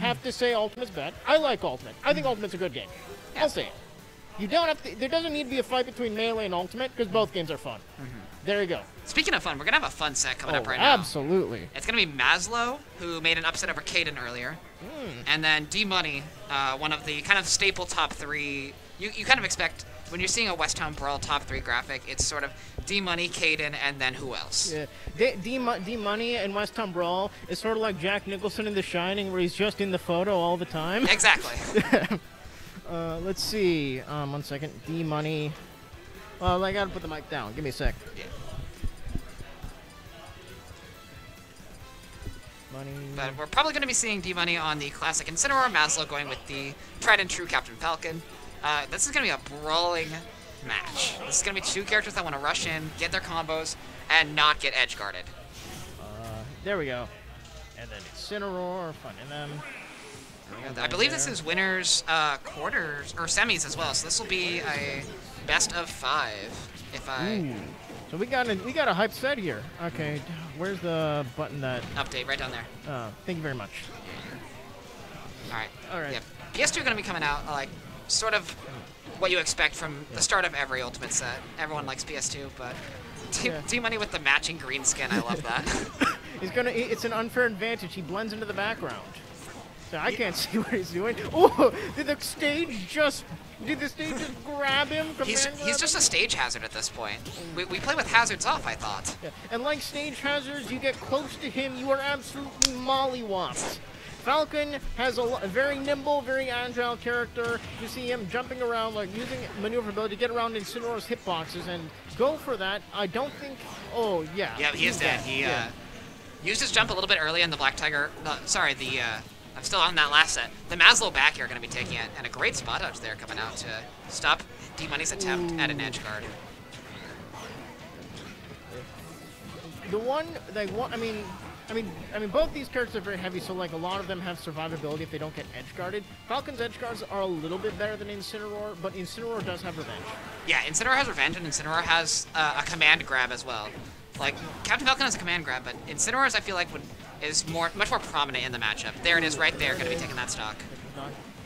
have to say Ultimate's bad. I like Ultimate. I think Ultimate's a good game. I'll say it. You don't have to, there doesn't need to be a fight between Melee and Ultimate because both games are fun. There you go. Speaking of fun, we're going to have a fun set coming up right now. Absolutely. It's going to be Mazl0w, who made an upset over Kaden earlier. And then D-Money, one of the kind of staple top 3. You kind of expect, when you're seeing a West Town Brawl top 3 graphic, it's sort of D-Money, Kaden, and then who else? Yeah. D-Money and West Town Brawl is sort of like Jack Nicholson in The Shining, where he's just in the photo all the time. Exactly. Let's see. 1 second. D-Money. Well, I gotta put the mic down. Give me a sec. Yeah. Money. But we're probably going to be seeing D-Money on the classic Incineroar, Mazl0w going with the tried and true Captain Falcon. This is going to be a brawling match. This is going to be 2 characters that want to rush in, get their combos, and not get edge guarded. There we go. And then Incineroar, finding them. I believe this is winners, quarters, or semis as well, so this will be a best of 5. If I... Ooh. So we got a hyped set here. Okay, where's the button that... Update, right down there. Thank you very much. All right. Yeah. PS2 going to be coming out, like, sort of what you expect from the start of every Ultimate set. Everyone likes PS2, but D-Money with the matching green skin, I love that. It's an unfair advantage. He blends into the background. So I can't see what he's doing. Oh, did the stage just grab him? He's just a stage hazard at this point. We play with hazards off, I thought. Yeah. And like stage hazards, you get close to him, you are absolutely mollywopped. Falcon has a very nimble, very agile character. You see him jumping around, like using maneuverability to get around Incineroar's hitboxes and go for that. I don't think... Oh, yeah. Yeah, he is dead. He used his jump a little bit early in the Black Tiger... I'm still on that last set. The Mazl0w back here are going to be taking it, and a great spot dodge there coming out to stop D-Money's attempt at an edge guard. Both these characters are very heavy, so like a lot of them have survivability if they don't get edge guarded. Falcon's edge guards are a little bit better than Incineroar, but Incineroar does have revenge. Yeah, Incineroar has revenge, and Incineroar has a command grab as well. Like, Captain Falcon has a command grab, but Incineroar's I feel like is much more prominent in the matchup. There it is, right there, going to be taking that stock.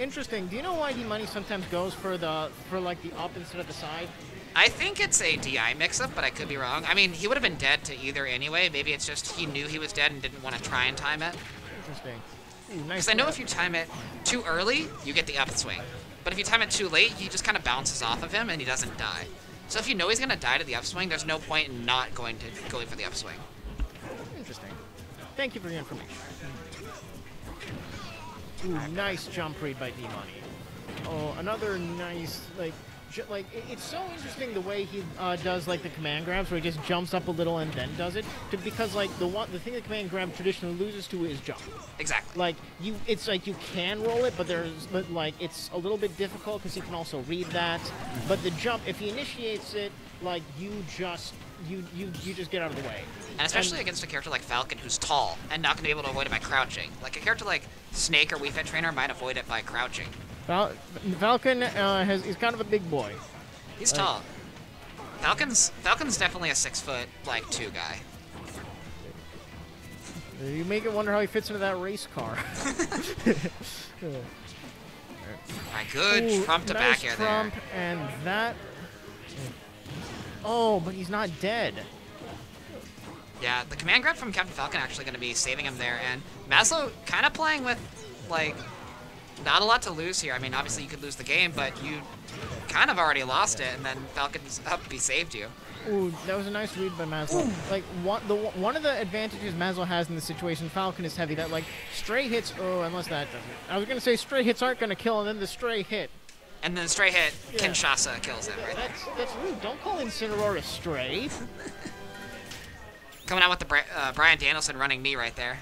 Interesting. Do you know why D-Money sometimes goes for the up instead of the side? I think it's a DI mix-up, but I could be wrong. I mean, he would have been dead to either anyway. Maybe it's just he knew he was dead and didn't want to try and time it. Interesting. Nice. Because I know if you time it too early, you get the upswing. But if you time it too late, he just kind of bounces off of him and he doesn't die. So if you know he's going to die to the upswing, there's no point in not going for the upswing. Interesting. Thank you for the information. Ooh, nice jump read by D-Money. Oh, another nice, it's so interesting the way he does, like, the command grabs, where he just jumps up a little and then does it, because, like, the thing the command grab traditionally loses to is jump. Exactly. Like, it's like you can roll it, but it's a little bit difficult, because he can also read that. But the jump, if he initiates it, like, you just get out of the way. And especially against a character like Falcon, who's tall, and not going to be able to avoid it by crouching. Like, a character like Snake or Wii Fit Trainer might avoid it by crouching. Falcon he's kind of a big boy. He's tall. Falcon's definitely a 6'2" guy. You make it wonder how he fits into that race car. Alright, good trump to nice back air trump, there. And that... Oh, but he's not dead. Yeah, the command grab from Captain Falcon actually going to be saving him there, and Mazl0w kind of playing with, like, not a lot to lose here. I mean, obviously you could lose the game, but you kind of already lost it, and then Falcon's up, he saved you. Ooh, that was a nice read by Mazl0w. Like, one of the advantages Mazl0w has in this situation, Falcon is heavy, that, like, stray hits, unless that doesn't. I was going to say stray hits aren't going to kill, and then the stray hit. And then the stray hit, Kinshasa kills him, right? That's rude. Don't call Incineroar a stray. Coming out with the Brian Danielson running me right there.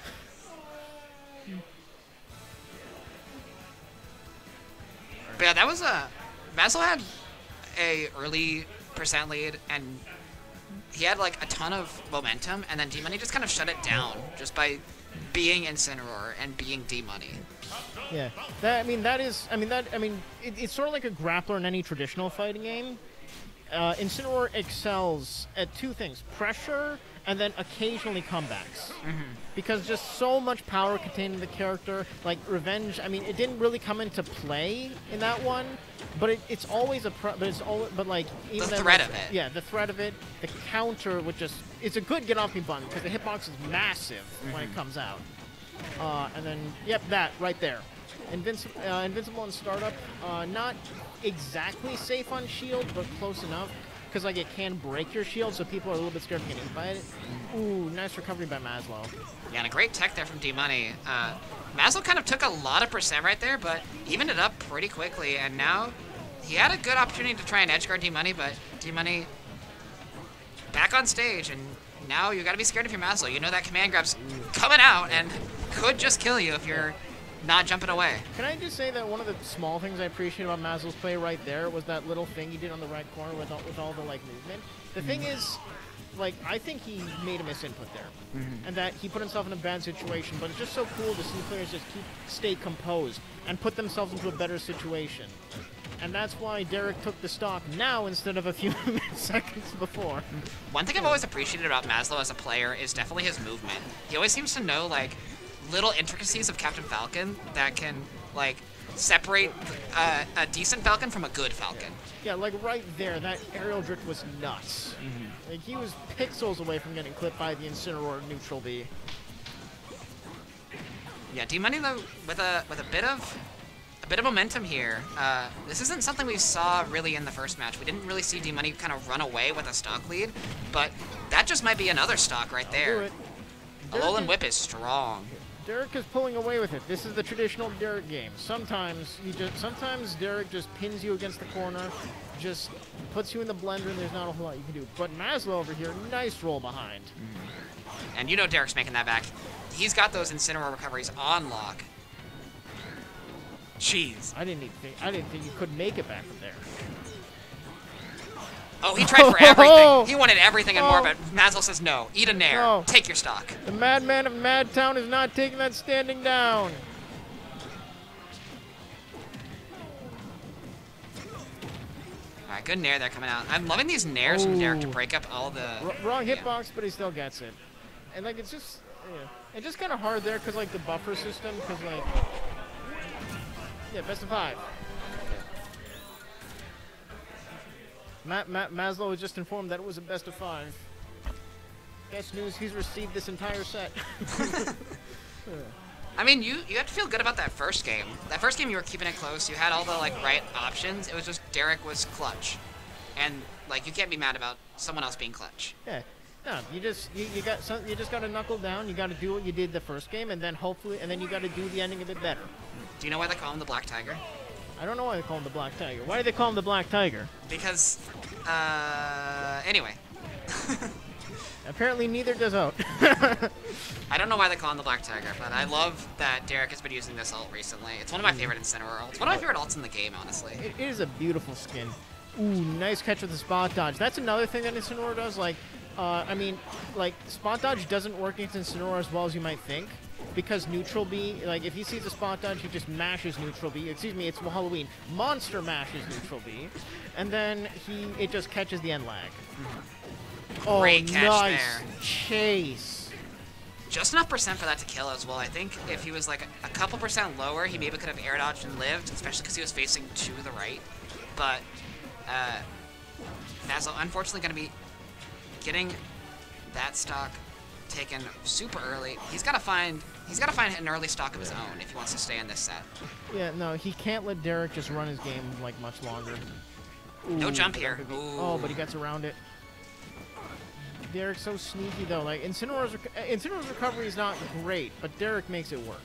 But yeah, that was Mazl0w had a early percent lead, and he had like a ton of momentum, and then D-Money just kind of shut it down just by being Incineroar and being D-Money. Yeah, it's sort of like a grappler in any traditional fighting game. Incineroar excels at 2 things: pressure and then occasionally comebacks. Because just so much power contained in the character. Like Revenge, I mean, it didn't really come into play in that one, but it's always but like even the threat of it. Yeah, the threat of it, the counter, which just it's a good get off me button because the hitbox is massive when it comes out. And then yep, that right there. Invincible in startup, not exactly safe on shield, but close enough. Because like it can break your shield, so people are a little bit scared of getting hit by it. Ooh, nice recovery by Mazl0w. Yeah, and a great tech there from D-Money. Mazl0w kind of took a lot of percent right there, but evened it up pretty quickly, and now he had a good opportunity to try and edgeguard D-Money, but D-Money back on stage, and now you gotta be scared of your Mazl0w. You know that command grab's coming out and could just kill you if you're not jumping away. Can I just say that one of the small things I appreciate about Mazl0w's play right there was that little thing he did on the right corner with all the like movement. The thing is, like, I think he made a misinput there, and that he put himself in a bad situation. But it's just so cool to see players just stay composed and put themselves into a better situation. And that's why Derek took the stock now instead of a few seconds before. One thing I've always appreciated about Mazl0w as a player is definitely his movement. He always seems to know, like, little intricacies of Captain Falcon that can, like, separate a decent Falcon from a good Falcon. Yeah, like right there, that aerial drift was nuts. Like, he was pixels away from getting clipped by the Incineroar neutral B. Yeah, D-Money though with a bit of momentum here. This isn't something we saw really in the first match. We didn't really see D-Money kind of run away with a stock lead, but that just might be another stock right there. A Alolan Whip is strong. Derek is pulling away with it. This is the traditional Derek game. Sometimes Derek just pins you against the corner, just puts you in the blender, and there's not a whole lot you can do. But Mazl0w over here, nice roll behind. And you know Derek's making that back. He's got those Incineroar recoveries on lock. Jeez. I didn't think you could make it back from there. Oh, he tried for everything. He wanted everything and more, but Mazl0w says no. Eat a nair. No. Take your stock. The madman of Mad Towne is not taking that standing down. All right, good nair there coming out. I'm loving these nairs from Derek to break up all the... Wrong hitbox, but he still gets it. And, like, it's just... Yeah. It's just kind of hard there because, like, the buffer system, because, like... Yeah, best of 5. Mazl0w was just informed that it was a best of 5. Best news, he's received this entire set. I mean, you have to feel good about that first game. That first game you were keeping it close. You had all the like right options. It was just Derek was clutch, and like you can't be mad about someone else being clutch. Yeah, no, you just got to knuckle down. You got to do what you did the first game, and then you got to do the ending a bit better. Do you know why they call him the Black Tiger? I don't know why they call him the Black Tiger. Why do they call him the Black Tiger? Because, anyway. Apparently neither does Out. I don't know why they call him the Black Tiger, but I love that Derek has been using this ult recently. It's one of my favorite Incineroar ults. One of my favorite ults in the game, honestly. It is a beautiful skin. Ooh, nice catch with the spot dodge. That's another thing that Incineroar does. Like, I mean, like, spot dodge doesn't work against Incineroar as well as you might think. Because neutral B, like, if he sees a spot dodge, he just mashes neutral B. Excuse me, it's Halloween. Monster mashes neutral B. And then it just catches the end lag. Oh, great catch nice there. Chase. Just enough percent for that to kill as well. I think if he was like a couple percent lower, he maybe could have air dodged and lived, especially because he was facing to the right. But Mazl0w unfortunately going to be getting that stock taken super early. He's got to find an early stock of his own if he wants to stay in this set. Yeah, no, he can't let Derek just run his game like much longer. Ooh, no jump here. Oh, but he gets around it. Derek's so sneaky though. Like Incineroar's recovery is not great, but Derek makes it work.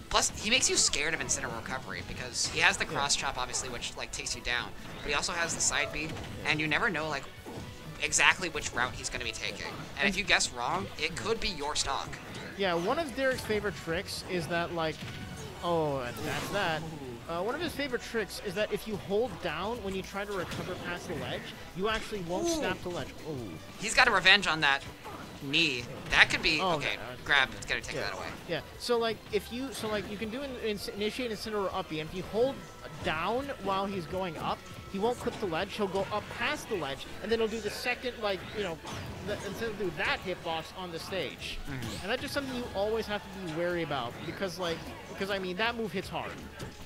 Plus, he makes you scared of Incineroar recovery because he has the cross chop, obviously, which like takes you down. But he also has the side B, and you never know like exactly which route he's going to be taking. And if you guess wrong, it could be your stock. Yeah, one of Derek's favorite tricks is that like, oh, that's that. One of his favorite tricks is that if you hold down when you try to recover past the ledge, you actually won't snap the ledge. Ooh. He's got a revenge on that knee. That could be okay. Grab. It's gonna take that away. Yeah. So like you can do initiate Incineroar up B, and if you hold down while he's going up, he won't clip the ledge. He'll go up past the ledge, and then he'll do the second, like, you know, and so he'll do that hitbox on the stage. And that's just something you always have to be wary about because, like, I mean, that move hits hard.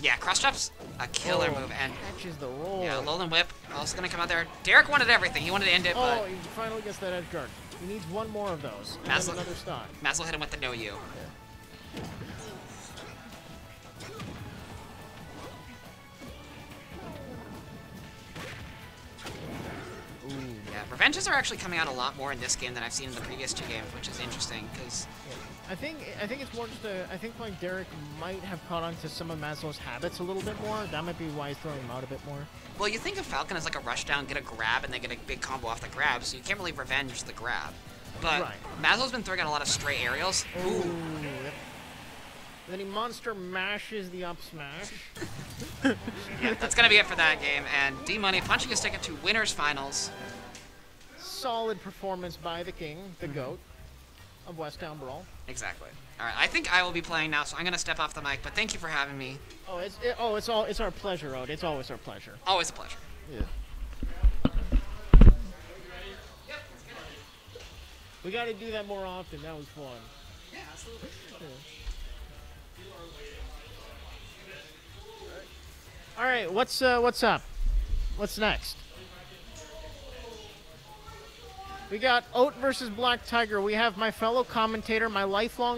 Yeah, cross drop's a killer move, and catches the roll. Yeah, Alolan Whip also gonna come out there. Derek wanted everything. He wanted to end it, but he finally gets that edge guard. He needs one more of those. Mazl0w, another stock. Mazl0w hit him with the no you. Yeah. Yeah, revenges are actually coming out a lot more in this game than I've seen in the previous 2 games, which is interesting because. Yeah. I think it's more just I think like Derek might have caught on to some of Mazl0w's habits a little bit more. That might be why he's throwing him out a bit more. Well, you think of Falcon as like a rush down, get a grab, and then get a big combo off the grab, so you can't really revenge the grab. But Mazl0w's been throwing out a lot of stray aerials. Ooh. Yep. Then he monster mashes the up smash. Yeah, that's gonna be it for that game. And D-Money punching his ticket to winners finals. Solid performance by the king, the GOAT of West Town Brawl. Exactly. All right, I think I will be playing now, so I'm gonna step off the mic. But thank you for having me. Oh, it's our pleasure, Ode. It's always our pleasure. Always a pleasure. Yeah. We got to do that more often. That was fun. Yeah, absolutely. Yeah. All right, what's up? What's next? We got Oat versus Black Tiger. We have my fellow commentator, my lifelong